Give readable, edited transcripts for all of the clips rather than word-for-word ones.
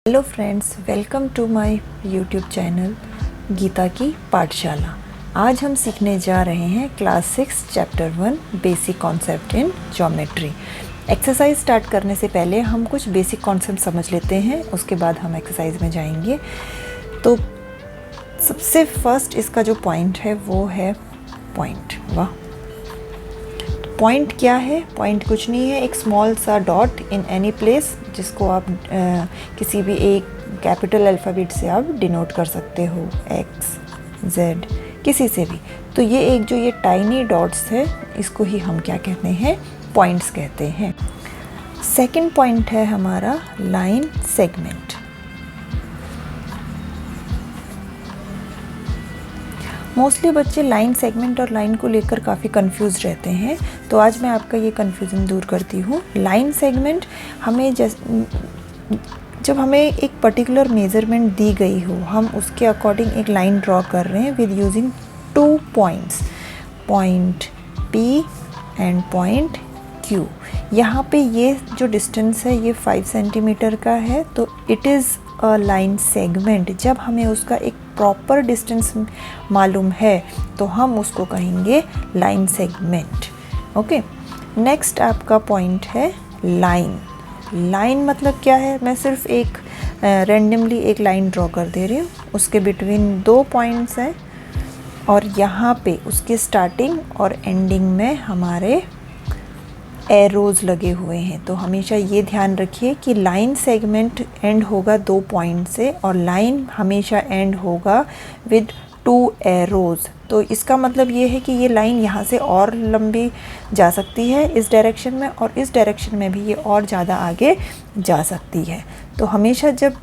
Hello friends, welcome to my YouTube channel Geeta की पाठशाला। आज हम सीखने जा रहे हैं class 6 chapter 1 basic concept in geometry. Exercise start करने से पहले हम कुछ बेसिक कॉन्सेप्ट समझ लेते हैं, उसके बाद हम एक्सरसाइज में जाएंगे। तो सबसे फर्स्ट इसका जो पॉइंट है वो है पॉइंट। वाह, पॉइंट क्या है? पॉइंट कुछ नहीं है, एक स्मॉल सा डॉट इन एनी प्लेस, जिसको आप किसी भी एक कैपिटल अल्फ़ाबेट से आप डिनोट कर सकते हो, एक्स, जेड, किसी से भी। तो ये एक जो ये टाइनी डॉट्स है, इसको ही हम क्या कहते हैं? पॉइंट्स कहते हैं। सेकंड पॉइंट है हमारा लाइन सेगमेंट। मोस्टली बच्चे लाइन सेगमेंट और लाइन को लेकर काफ़ी कंफ्यूज रहते हैं, तो आज मैं आपका ये कंफ्यूजन दूर करती हूँ। लाइन सेगमेंट हमें जब हमें एक पर्टिकुलर मेज़रमेंट दी गई हो, हम उसके अकॉर्डिंग एक लाइन ड्रॉ कर रहे हैं with using 2 points, point P and point Q। यहाँ पे ये जो डिस्टेंस है ये 5 सेंटीमीटर का है, तो it is a line segment. जब हमें उसका एक प्रॉपर डिस्टेंस मालूम है तो हम उसको कहेंगे लाइन सेगमेंट। ओके, नेक्स्ट आपका पॉइंट है लाइन। लाइन मतलब क्या है? मैं सिर्फ एक रैंडमली एक लाइन ड्रॉ कर दे रही हूँ, उसके बिटवीन 2 पॉइंट्स हैं और यहाँ पे उसके स्टार्टिंग और एंडिंग में हमारे एरोज़ लगे हुए हैं। तो हमेशा ये ध्यान रखिए कि लाइन सेगमेंट एंड होगा 2 पॉइंट से और लाइन हमेशा एंड होगा विद 2 एरोज़। तो इसका मतलब ये है कि ये लाइन यहाँ से और लंबी जा सकती है इस डायरेक्शन में, और इस डायरेक्शन में भी ये और ज़्यादा आगे जा सकती है। तो हमेशा जब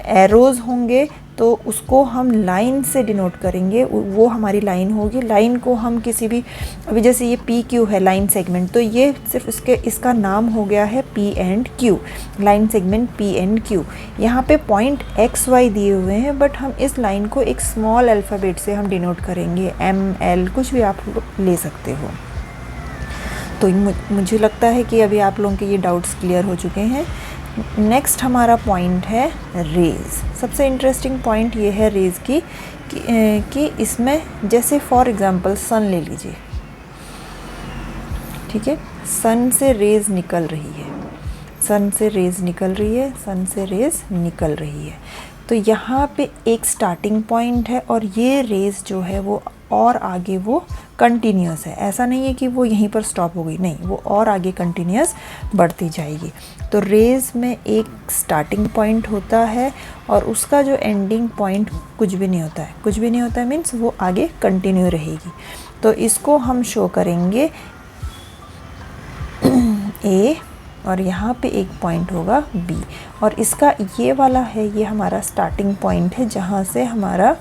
एरोज़ होंगे तो उसको हम लाइन से डिनोट करेंगे, वो हमारी लाइन होगी। लाइन को हम किसी भी, अभी जैसे ये PQ है लाइन सेगमेंट, तो ये सिर्फ इसका नाम हो गया है P and Q, line segment P and Q। यहाँ पे पॉइंट XY दिए हुए हैं, बट हम इस लाइन को एक स्मॉल अल्फ़ाबेट से हम डिनोट करेंगे, ML, कुछ भी आप ले सकते हो। तो मुझे लगता है कि अभी आप लोगों के ये डाउट्स क्लियर हो चुके हैं। नेक्स्ट हमारा पॉइंट है रेज। सबसे इंटरेस्टिंग पॉइंट ये है रेज की कि इसमें जैसे फॉर एग्जांपल सन ले लीजिए, ठीक है, सन से रेज निकल रही है, सन से रेज निकल रही है, सन से रेज निकल रही है। तो यहाँ पे एक स्टार्टिंग पॉइंट है और ये रेज जो है वो और आगे वो कंटिन्यूस है। ऐसा नहीं है कि वो यहीं पर स्टॉप हो गई, नहीं, वो और आगे कंटिन्यूस बढ़ती जाएगी। तो रेज में एक स्टार्टिंग पॉइंट होता है और उसका जो एंडिंग पॉइंट कुछ भी नहीं होता है। कुछ भी नहीं होता है मीन्स वो आगे कंटिन्यू रहेगी। तो इसको हम शो करेंगे A, और यहाँ पे एक पॉइंट होगा B, और इसका ये वाला है, ये हमारा स्टार्टिंग पॉइंट है जहाँ से हमारा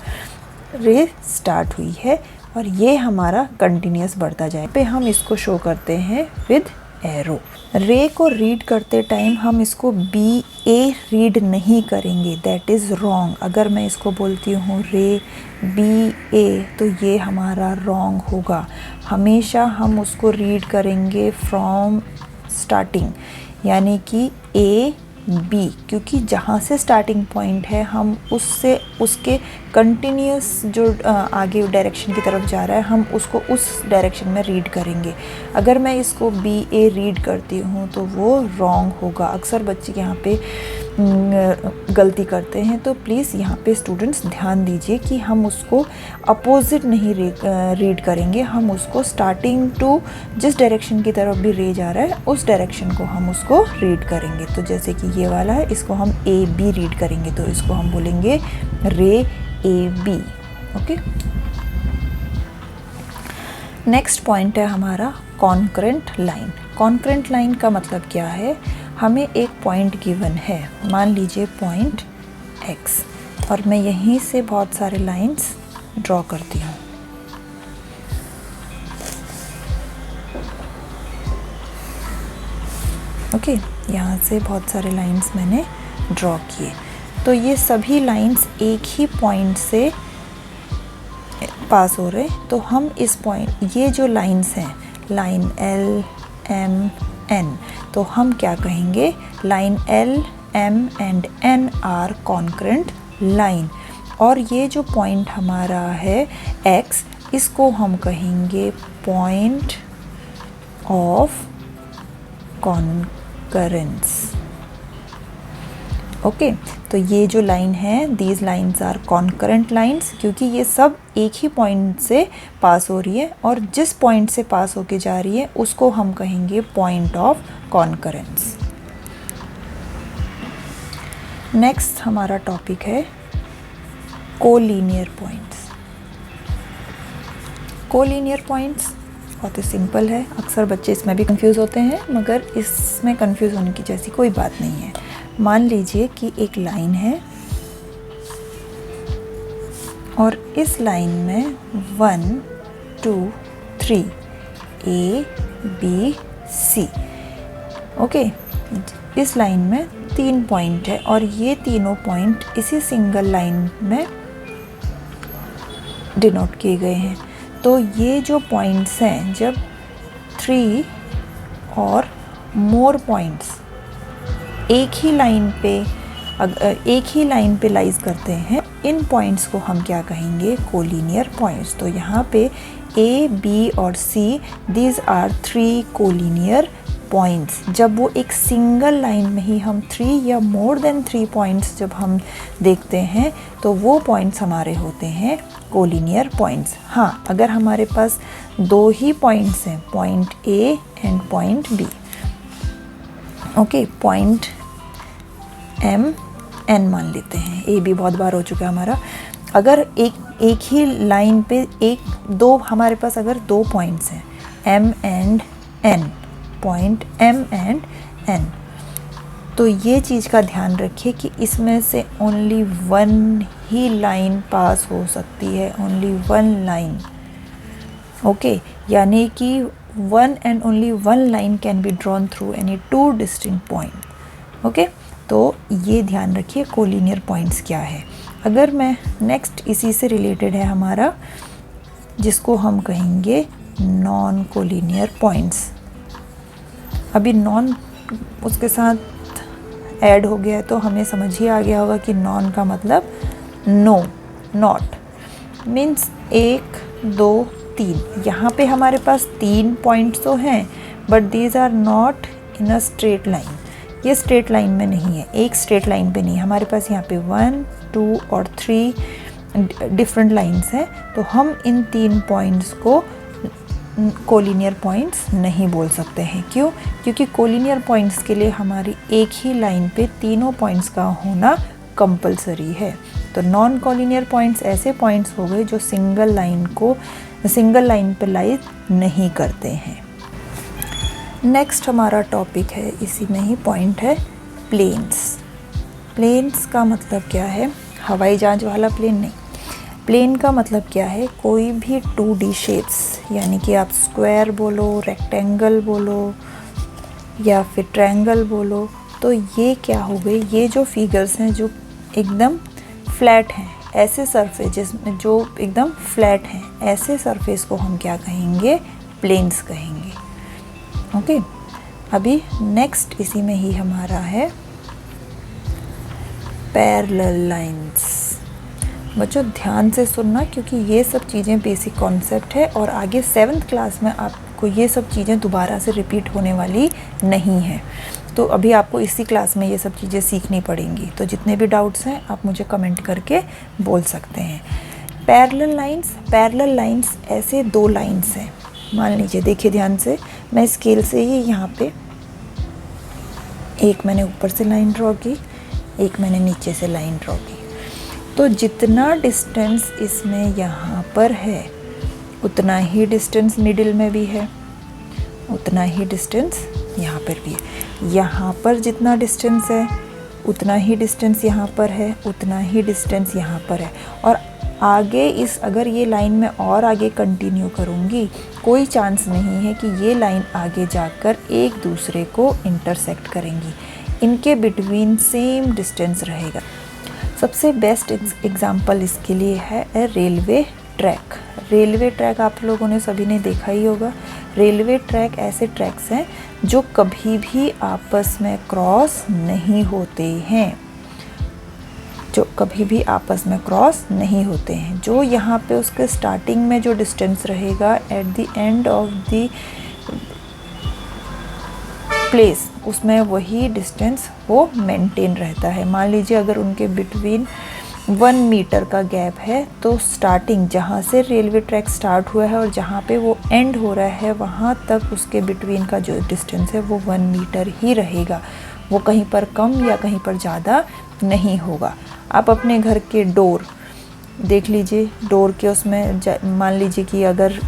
रे स्टार्ट हुई है, और ये हमारा कंटिन्यूस बढ़ता जाए पे हम इसको शो करते हैं विद एरो। रे को रीड करते टाइम हम इसको BA रीड नहीं करेंगे, दैट इज़ रॉन्ग। अगर मैं इसको बोलती हूँ रे BA तो ये हमारा रॉन्ग होगा। हमेशा हम उसको रीड करेंगे फ्रॉम स्टार्टिंग, यानी कि AB, क्योंकि जहाँ से स्टार्टिंग पॉइंट है हम उससे उसके कंटिन्यूस जो आगे डायरेक्शन की तरफ जा रहा है, हम उसको उस डायरेक्शन में रीड करेंगे। अगर मैं इसको BA रीड करती हूँ तो वो रॉन्ग होगा। अक्सर बच्चे यहाँ पे गलती करते हैं, तो प्लीज़ यहाँ पे स्टूडेंट्स ध्यान दीजिए कि हम उसको अपोजिट नहीं रीड करेंगे, हम उसको स्टार्टिंग टू जिस डायरेक्शन की तरफ भी रे जा रहा है उस डायरेक्शन को हम उसको रीड करेंगे। तो जैसे कि ये वाला है, इसको हम AB रीड करेंगे, तो इसको हम बोलेंगे रे AB। ओके, नेक्स्ट पॉइंट है हमारा कॉन्करेंट लाइन। कॉन्करेंट लाइन का मतलब क्या है? हमें एक पॉइंट गिवन है, मान लीजिए पॉइंट X, और मैं यहीं से बहुत सारे लाइंस ड्रॉ करती हूँ। ओके, यहाँ से बहुत सारे लाइंस मैंने ड्रॉ किए। तो ये सभी लाइंस एक ही पॉइंट से पास हो रहे, तो हम इस पॉइंट, ये जो लाइंस हैं, लाइन L, M, N, तो हम क्या कहेंगे? Line L M and N are concurrent line। और ये जो पॉइंट हमारा है X, इसको हम कहेंगे पॉइंट ऑफ कॉन्करेंस। ओके, तो ये जो लाइन है, these lines are concurrent lines, क्योंकि ये सब एक ही पॉइंट से पास हो रही है और जिस पॉइंट से पास होके जा रही है उसको हम कहेंगे पॉइंट ऑफ कॉन्करेंस। नेक्स्ट हमारा टॉपिक है कोलिनियर पॉइंट्स। कोलिनियर पॉइंट्स बहुत ही सिंपल है, अक्सर बच्चे इसमें भी कंफ्यूज होते हैं, मगर इसमें कंफ्यूज होने की जैसी कोई बात नहीं है। मान लीजिए कि एक लाइन है और इस लाइन में 1 2 3 A B C, ओके, इस लाइन में 3 पॉइंट है और ये तीनों पॉइंट इसी सिंगल लाइन में डिनोट किए गए हैं। तो ये जो पॉइंट्स हैं, जब 3 और मोर पॉइंट्स एक ही लाइन पे लाइज करते हैं, इन पॉइंट्स को हम क्या कहेंगे? Collinear points. तो यहाँ पे A, B और C, these are 3 collinear points. जब वो एक सिंगल लाइन में ही हम 3 या मोर देन 3 पॉइंट्स जब हम देखते हैं तो वो पॉइंट्स हमारे होते हैं कोलिनियर पॉइंट्स। हाँ, अगर हमारे पास 2 ही पॉइंट्स हैं, point A and point B, okay, point M N मान लेते हैं, A B बहुत बार हो चुका है हमारा। अगर एक ही लाइन पे हमारे पास अगर 2 पॉइंट्स हैं, M and N, point M and N, तो ये चीज़ का ध्यान रखिए कि इसमें से ओनली 1 ही लाइन पास हो सकती है, ओनली 1 लाइन, ओके, यानी कि 1 and only 1 line can be drawn through any 2 distinct point, okay. तो ये ध्यान रखिए कोलिनियर पॉइंट्स क्या है। अगर मैं नेक्स्ट इसी से रिलेटेड है हमारा, जिसको हम कहेंगे नॉन कोलिनियर पॉइंट्स। अभी नॉन उसके साथ ऐड हो गया है तो हमें समझ ही आ गया होगा कि नॉन का मतलब नो, नॉट मीन्स 1 2 3। यहाँ पे हमारे पास 3 पॉइंट्स तो हैं, but these are not in a straight line. ये स्ट्रेट लाइन में नहीं है, एक स्ट्रेट लाइन पे नहीं, हमारे पास यहाँ पे 1 2 और 3 डिफरेंट लाइंस हैं। तो हम इन 3 पॉइंट्स को कोलिनियर पॉइंट्स नहीं बोल सकते हैं। क्यों? क्योंकि कोलिनियर पॉइंट्स के लिए हमारी एक ही लाइन पे तीनों पॉइंट्स का होना कंपलसरी है। तो नॉन कोलिनियर पॉइंट्स ऐसे पॉइंट्स हो गए जो सिंगल लाइन पे लाइज नहीं करते हैं। नेक्स्ट हमारा टॉपिक है, इसी में ही पॉइंट है प्लेन्स। प्लेन्स का मतलब क्या है? हवाई जहाज वाला प्लेन नहीं। प्लेन का मतलब क्या है? कोई भी 2D शेप्स, यानी कि आप स्क्वायर बोलो, रेक्टेंगल बोलो या फिर ट्रायंगल बोलो, तो ये क्या हो गई? ये जो फिगर्स हैं जो एकदम फ्लैट हैं, ऐसे सरफेस जिसमें जो एकदम फ्लैट हैं, ऐसे सरफेस को हम क्या कहेंगे? प्लेन्स कहेंगे, ओके। अभी नेक्स्ट इसी में ही हमारा है पैरेलल लाइंस। बच्चों ध्यान से सुनना, क्योंकि ये सब चीज़ें बेसिक कॉन्सेप्ट है और आगे 7th क्लास में आपको ये सब चीज़ें दोबारा से रिपीट होने वाली नहीं है। तो अभी आपको इसी क्लास में ये सब चीज़ें सीखनी पड़ेंगी। तो जितने भी डाउट्स हैं आप मुझे कमेंट करके बोल सकते हैं। पैरेलल लाइंस ऐसे 2 लाइंस हैं। मान लीजिए, देखिए ध्यान से, मैं स्केल से ही यहाँ पे एक मैंने ऊपर से लाइन ड्रॉ की, एक मैंने नीचे से लाइन ड्रॉ की। तो जितना डिस्टेंस इसमें यहाँ पर है उतना ही डिस्टेंस मिडिल में भी है, उतना ही डिस्टेंस यहाँ पर भी है। यहाँ पर जितना डिस्टेंस है उतना ही डिस्टेंस यहाँ पर है, उतना ही डिस्टेंस यहाँ पर है। और आगे अगर ये लाइन में और आगे कंटिन्यू करूँगी, कोई चांस नहीं है कि ये लाइन आगे जाकर एक दूसरे को इंटरसेक्ट करेंगी। इनके बिटवीन सेम डिस्टेंस रहेगा। सबसे बेस्ट एग्जांपल इसके लिए है रेलवे ट्रैक, रेलवे ट्रैक आप लोगों ने सभी ने देखा ही होगा। रेलवे ट्रैक ऐसे ट्रैक्स हैं जो कभी भी आपस में क्रॉस नहीं होते हैं, जो कभी भी आपस में क्रॉस नहीं होते हैं। जो यहाँ पे उसके स्टार्टिंग में जो डिस्टेंस रहेगा at the end of the place, उसमें वही डिस्टेंस वो मेंटेन रहता है। मान लीजिए अगर उनके बिटवीन 1 मीटर का गैप है, तो स्टार्टिंग जहाँ से रेलवे ट्रैक स्टार्ट हुआ है और जहाँ पे वो एंड हो रहा है वहाँ तक उसके बिटवीन का जो डिस्टेंस है वो 1 मीटर ही रहेगा, वो कहीं पर कम या कहीं पर ज़्यादा नहीं होगा। आप अपने घर के डोर देख लीजिए, डोर के उसमें मान लीजिए कि अगर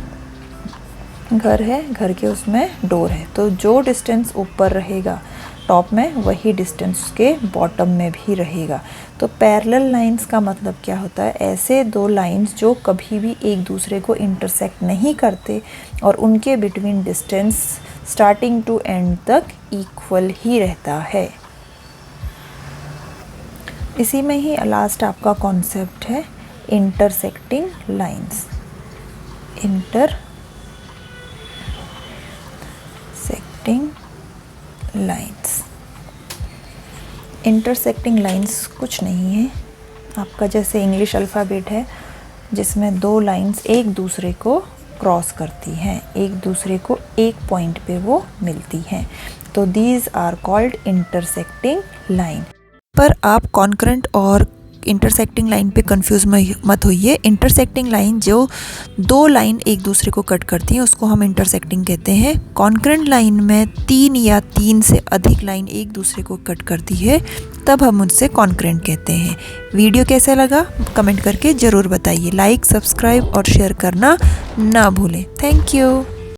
घर है, घर के उसमें डोर है, तो जो डिस्टेंस ऊपर रहेगा टॉप में वही डिस्टेंस उसके बॉटम में भी रहेगा। तो पैरेलल लाइंस का मतलब क्या होता है? ऐसे दो लाइंस जो कभी भी एक दूसरे को इंटरसेक्ट नहीं करते और उनके between distance starting to end तक इक्वल ही रहता है। इसी में ही लास्ट आपका कॉन्सेप्ट है इंटरसेक्टिंग लाइंस। इंटरसेक्टिंग लाइंस कुछ नहीं है, आपका जैसे इंग्लिश अल्फ़ाबेट है जिसमें दो लाइंस एक दूसरे को क्रॉस करती हैं, एक दूसरे को एक पॉइंट पे वो मिलती हैं, तो these are called intersecting line. पर आप कॉन्करेंट और इंटरसेक्टिंग लाइन पे कंफ्यूज मत होइए। इंटरसेक्टिंग लाइन जो दो लाइन एक दूसरे को कट करती हैं उसको हम इंटरसेक्टिंग कहते हैं। कॉन्करेंट लाइन में 3 या 3 से अधिक लाइन एक दूसरे को कट करती है, तब हम उनसे कॉन्करेंट कहते हैं। वीडियो कैसा लगा कमेंट करके ज़रूर बताइए। लाइक, सब्सक्राइब और शेयर करना ना भूलें। Thank you.